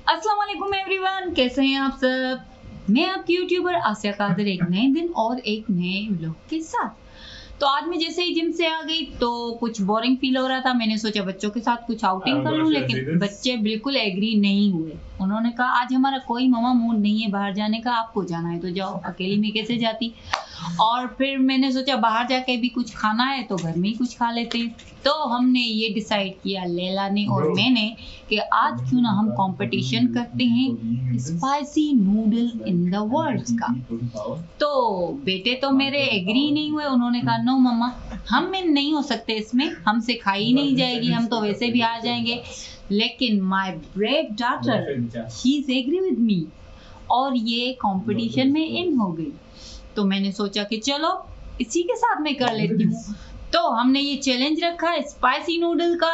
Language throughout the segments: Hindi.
अस्सलाम वालेकुम एवरीवन, कैसे हैं आप सब। मैं आपकी यूट्यूबर आसिया कादर एक नए दिन और एक नए व्लॉग के साथ। तो आज मैं जैसे ही जिम से आ गई तो कुछ बोरिंग फील हो रहा था। मैंने सोचा बच्चों के साथ कुछ आउटिंग कर लूं, लेकिन बच्चे बिल्कुल एग्री नहीं हुए। उन्होंने कहा आज हमारा कोई मामा मूड नहीं है बाहर जाने का, आपको जाना है तो जाओ, अकेली में कैसे जाती। और फिर मैंने सोचा बाहर जाके भी कुछ खाना है तो घर में ही कुछ खा लेते हैं। तो हमने ये डिसाइड किया, लैला ने और मैंने, कि आज क्यों ना हम कंपटीशन करते हैं spicy noodle in the world का। तो बेटे तो मेरे एग्री नहीं हुए, उन्होंने कहा नो मम्मा, हम में नहीं हो सकते इसमें, हमसे खाई नहीं जाएगी, हम तो वैसे भी आ जाएंगे। लेकिन my brave daughter she is agree with me और ये कंपटीशन में इन हो गई। तो मैंने सोचा कि चलो इसी के साथ मैं कर लेती हूँ। तो हमने ये चैलेंज रखा है स्पाइसी नूडल का,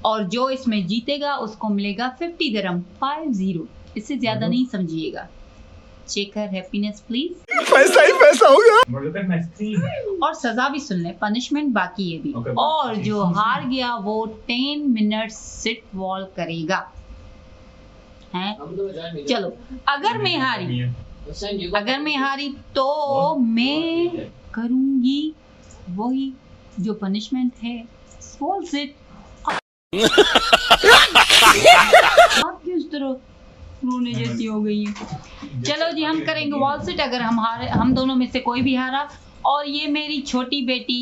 और जो इसमें जीतेगा उसको मिलेगा 50 दिरहम, 50, इससे ज्यादा नहीं समझिएगा। Check her happiness please. पैसा ही पैसा होगा। और सजा भी सुन ले, पनिशमेंट बाकी है भी। और जो हार गया वो 10 मिनट सिट वॉल करेगा। हैं? चलो अगर मैं हारी तो मैं करूंगी वही जो पनिशमेंट है, वॉल सिट। आप किस तरह रोने जैसी हो गई है। चलो जी, हम करेंगे वॉल सिट अगर हम दोनों में से कोई भी हारा। और ये मेरी छोटी बेटी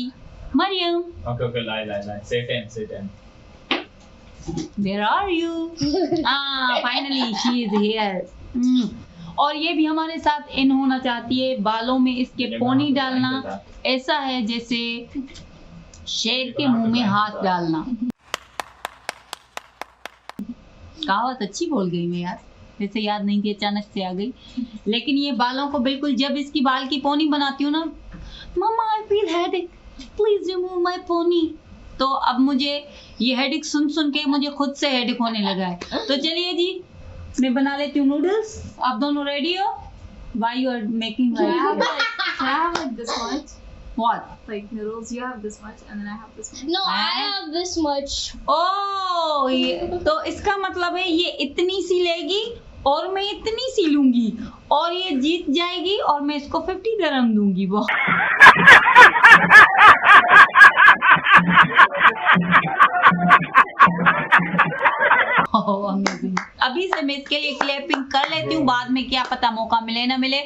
Maryam. Okay, lie. Sit in. Where are you? Finally she is here. और ये भी हमारे साथ इन होना चाहती है। बालों में इसके पोनी डालना ऐसा है जैसे शेर के मुंह में हाथ डालना। कहावत अच्छी बोल गई मैं यार, वैसे याद नहीं थी, अचानक से आ गई। लेकिन ये बालों को बिल्कुल, जब इसकी बाल की पोनी बनाती हूँ ना, mama I feel headache, please remove my pony. तो अब मुझे ये हेडेक सुन के मुझे खुद से हेडेक होने लगा है। तो चलिए जी, मैं बना लेती हूँ नूडल्स। आप दोनों रेडी हो? Why you are making Can I have like this much? what? Like noodles, you have this much, and then I have this much. No, I have this much. ओह, तो इसका मतलब है ये इतनी सी लेगी और मैं इतनी सी लूंगी, और ये जीत जाएगी और मैं इसको 50 दिरहम दूंगी। वो अभी से मैं इसके लिए क्लैपिंग कर लेती हूँ, बाद में क्या पता मौका मिले ना मिले,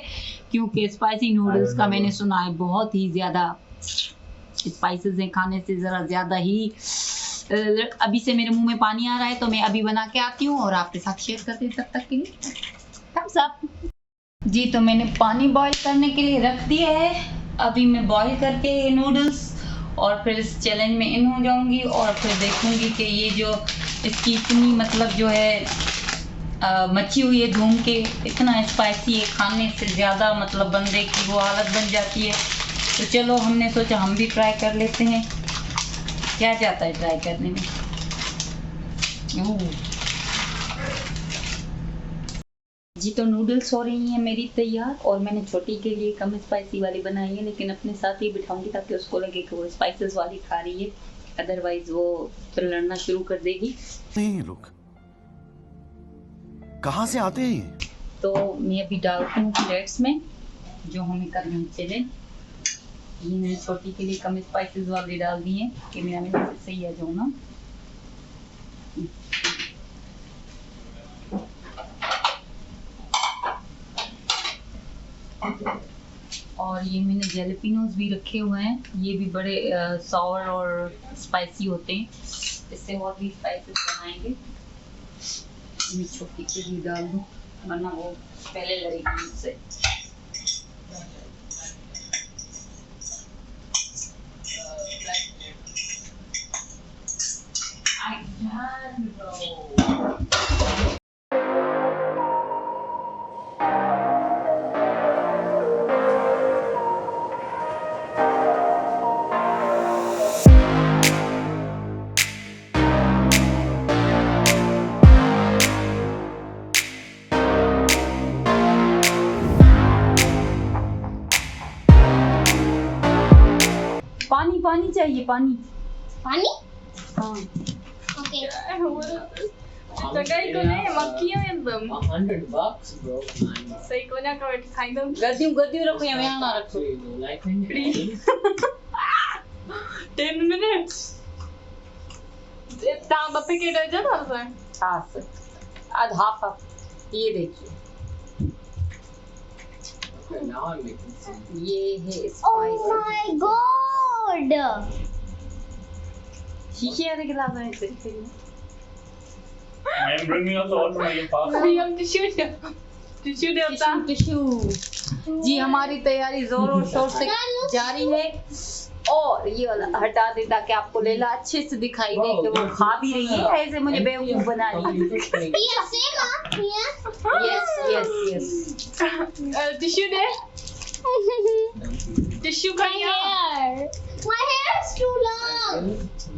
क्योंकि स्पाइसी नूडल्स का मैंने सुना है बहुत ही ज्यादा स्पाइसेस हैं, खाने से जरा ज्यादा ही। अभी से मेरे मुंह में पानी आ रहा है, तो मैं अभी बना के आती हूँ और आपके साथ शेयर करते हैं। तब तक के लिए थम्स अप जी। तो मैंने पानी बॉईल करने के लिए रख दिया है। अभी मैं बॉईल करके ये नूडल्स और फिर इस चैलेंज में इन हो जाऊंगी, और फिर देखूंगी कि ये जो इसकी इतनी मतलब जो है मची हुई है धूम के, इतना स्पाइसी है, खाने से ज़्यादा मतलब बंदे की वो हालत बन जाती है। तो चलो हमने सोचा हम भी ट्राई कर लेते हैं, क्या जाता है ट्राई करने में। जी तो नूडल्स हो रही हैं मेरी तैयार, और मैंने छोटी के लिए कम स्पाइसी वाली बनाई है, लेकिन अपने साथ ही बिठाऊंगी ताकि उसको लगे कि वो स्पाइसेस वाली खा रही है, अदरवाइज वो फिर लड़ना शुरू कर देगी। नहीं लोग कहाँ से आते हैं? तो मैं अभी डालती हूँ प्लेट्स में जो हमें करना है चैलेंज। ये मैंने छोटी के लिए कम स्पाइसेस वाली डाल दी है कि मेरा में सही आ जाऊँ ना। और ये मैंने जैलपिनोज भी रखे हुए हैं, ये भी बड़े सॉर और स्पाइसी होते हैं, इससे और भी स्पाइसेस बनाएंगे। मैं छोटी के भी डाल दूँ वरना वो पहले लड़ेगी मुझसे। पानी चाहिए, पानी। Funny? हाँ Okay. Jagai ko na eh, magkiyo yun them. $100, bro. Say ko na ka, kind of गद्दियों रखो या मैं यहाँ ना रखो. Like 10 minutes. Tama ba pikir na dyan, sir? हाँ सर. आज हाफ हाफ. ये देखिए. Okay, now I'm making some. ये है Oh स्पाइस. my god! शीशे वाले गिलास में से. I am bringing us all from your past. Sabi yung tissue niya. Tissue niya ta. Tissue. जी हमारी तैयारी जोरों शोर से जारी है. और ये वाला हटा दे ताकि आपको लैला अच्छे से दिखाई दे कि वो खा भी रही है ऐसे मुझे बेवकूफ बना रही है. Yeah, same up here. Yes Tissue niya. Tissue ka My niya. hair. My hair is too long.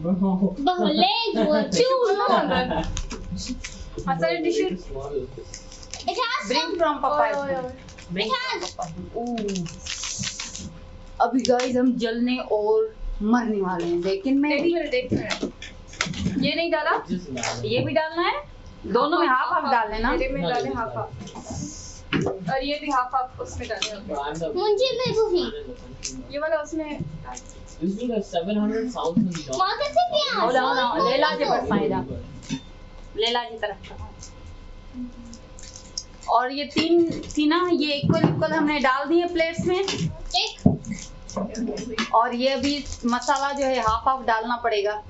Bro. But her legs were too long. Asan yung tissue? It has bring some. From पापा. It has. अभी गाइस हम जलने और मरने वाले हैं लेकिन मैं भी एक minute. ये नहीं डाला? Just now. ये भी डालना है. दोनों में हाफ हाफ डाल लेना. मेरे में डाले हाफ हाफ. और ये भी हाफ हाफ उसमें डाले होंगे. Bro, I'm the मुझे भी वही. ये वाला उसमें This will have 700,000 माँ कैसे प्याज? हो लेला जी पर फायदा. लेला जी तरफ का. और ये तीन थी ना ये इक्वल हमने डाल दिए प्लेट्स में. एक. और ये अभी मसाला जो है हाफ हाफ डालना पड़ेगा.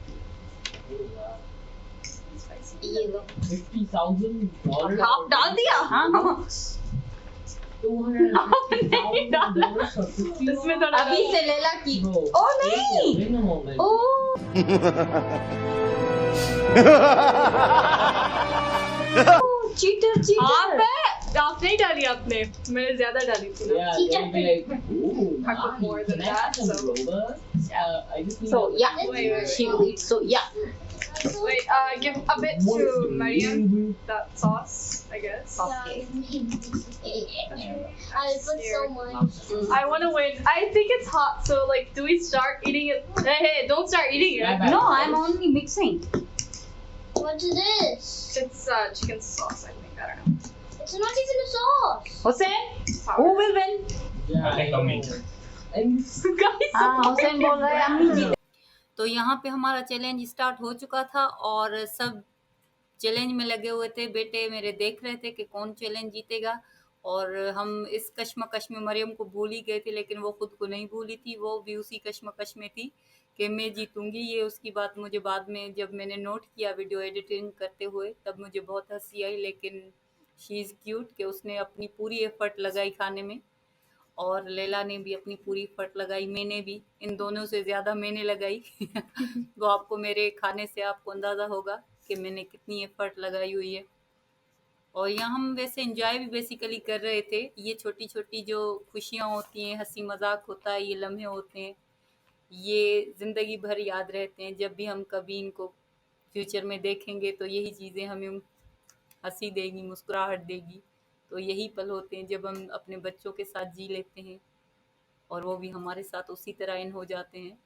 ये लो. $50,000. हाफ डाल दिया. हाँ $250,000 for 50. इसमें थोड़ा अभी से लेला की. Bro, ओ नहीं. minimum, man. ओ चीटर चीटर. आप नहीं डाली आपने. मैंने ज्यादा डाली थी ना. Yeah, they'll be like, ooh, I put more than can I have that, some so- Robux? I just need So a- yeah, Wait. she will eat. So yeah. Wait, give a bit to Mariam. That sauce, I guess. Okay. I put so much. I want to win. I think it's hot, so like, do we start eating it? Hey, don't start eating it. No, I'm only mixing. What is this? It's chicken sauce, I think. I don't know. It's not even a sauce. Hussein, who will win? Yeah, I think I'm me. Guys, हाँ हुसैन बोल रहा है अम्मी जीते. तो यहाँ पे हमारा चैलेंज स्टार्ट हो चुका था और सब चैलेंज में लगे हुए थे. बेटे मेरे देख रहे थे कि कौन चैलेंज जीतेगा और हम इस कश्मकश में मरियम को भूल ही गए थे लेकिन वो खुद को नहीं भूली थी. वो भी उसी कश्मकश में थी कि मैं जीतूंगी. ये उसकी बात मुझे बाद में जब मैंने नोट किया वीडियो एडिटिंग करते हुए तब मुझे बहुत हंसी आई. लेकिन शी इज़ क्यूट कि उसने अपनी पूरी एफर्ट लगाई खाने में और लैला ने भी अपनी पूरी एफर्ट लगाई. मैंने भी इन दोनों से ज़्यादा मैंने लगाई. वो आपको मेरे खाने से आपको अंदाज़ा होगा कि मैंने कितनी एफर्ट लगाई हुई है. और यहाँ हम वैसे एंजॉय भी बेसिकली कर रहे थे. ये छोटी छोटी जो खुशियाँ होती हैं, हंसी मजाक होता है, ये लम्हे होते हैं, ये ज़िंदगी भर याद रहते हैं. जब भी हम कभी इनको फ्यूचर में देखेंगे तो यही चीज़ें हमें हंसी देगी, मुस्कुराहट देगी. तो यही पल होते हैं जब हम अपने बच्चों के साथ जी लेते हैं और वो भी हमारे साथ उसी तरह इन हो जाते हैं.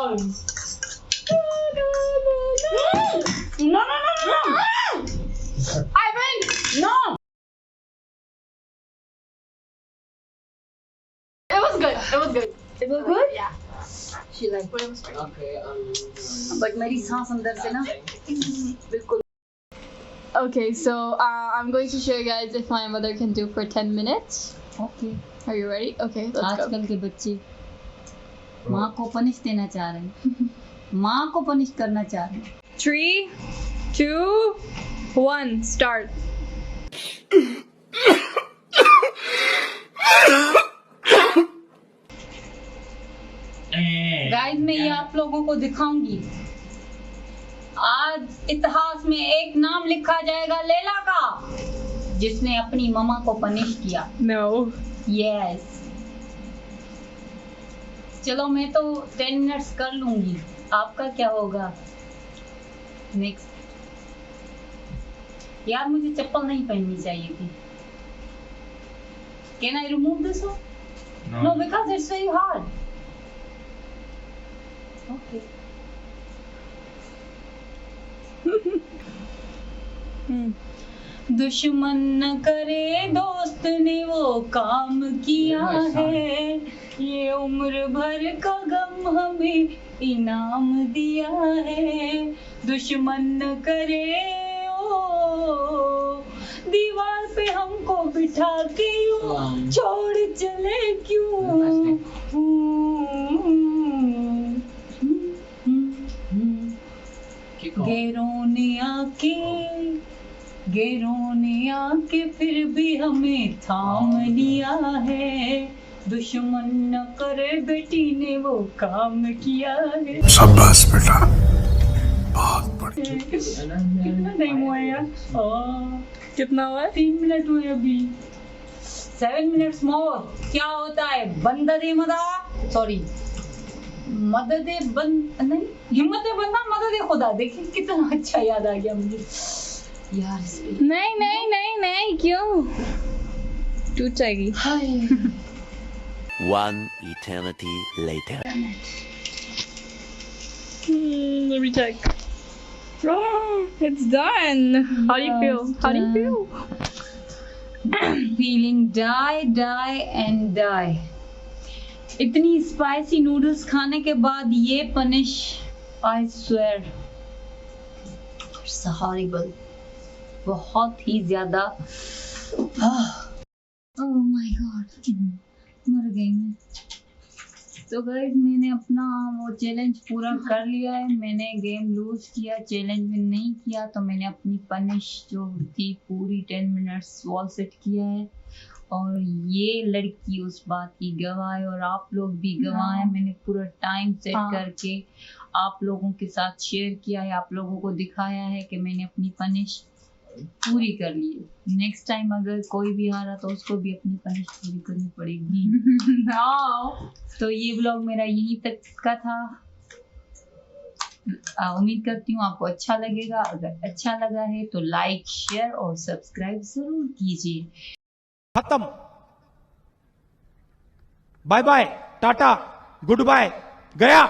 on. No, no, no, no, no. I win. No. It was good. It was good. It was good. Yeah. She like. But it was good. Okay, But मेरी सांस अंदर से ना बिल्कुल. Okay, so I'm going to show you guys if my mother can do for 10 minutes. Okay. Are you ready? Okay, let's go. आजकल के बच्चे माँ को पनिश देना चाह रहे हैं. माँ को पनिश करना चाह रहे हैं. 3, 2, 1, start. गाइस मैं ये आप लोगों को दिखाऊंगी. आज इतिहास में एक नाम लिखा जाएगा लैला का, जिसने अपनी मम्मा को पनिश किया. No. यस. चलो मैं तो 10 मिनट्स कर लूंगी. आपका क्या होगा? नेक्स्ट. यार मुझे चप्पल नहीं पहननी चाहिए थी. Can I remove this one? No because it's very hard. Okay. दुश्मन न करे दोस्त ने वो काम किया है, ये उम्र भर का गम हमें इनाम दिया है. दुश्मन न करे ओ दीवार पे हमको बिठा के यूं छोड़ चले क्यों. गैरों ने आके फिर भी हमें थाम लिया है. दुश्मन न करे बेटी ने वो काम किया है. शाबाश बेटा, बहुत बढ़िया. कितना टाइम हुआ यार? कितना हुआ? 3 मिनट हुए अभी. 7 मिनट्स मोर. क्या होता है? बंदे मदा, सॉरी मदद बंद नहीं, हिम्मत बंदा मदद खुदा. देखिए कितना अच्छा याद आ गया मुझे यार. नहीं नहीं नहीं नहीं, क्यों टूट जाएगी? One eternity later. Let me check. Oh, it's done. How do you feel? How do you feel? Feeling die and die. इतनी स्पाइसी नूडल्स खाने के बाद ये punish, I swear it's horrible. बहुत ही ज्यादा. ओह माय गॉड, मर गई मैं. तो गाइस मैंने अपना वो चैलेंज पूरा कर लिया है. मैंने गेम लूज किया, चैलेंज में नहीं किया, तो मैंने अपनी पनिश जो थी पूरी 10 मिनट्स वॉल सेट किया है. और ये लड़की उस बात की गवाह है और आप लोग भी गवाह हैं. मैंने पूरा टाइम सेट करके आप लोगों के साथ शेयर किया है, आप लोगों को दिखाया है कि मैंने अपनी पनिश पूरी कर ली है. नेक्स्ट टाइम अगर कोई भी आ रहा तो उसको भी अपनी पनिश पूरी करनी पड़ेगी. तो ये व्लॉग मेरा यहीं तक का था. उम्मीद करती हूँ आपको अच्छा लगेगा. अगर अच्छा लगा है तो लाइक, शेयर और सब्सक्राइब जरूर कीजिए. खत्म. बाय बाय, टाटा, गुड बाय, गया.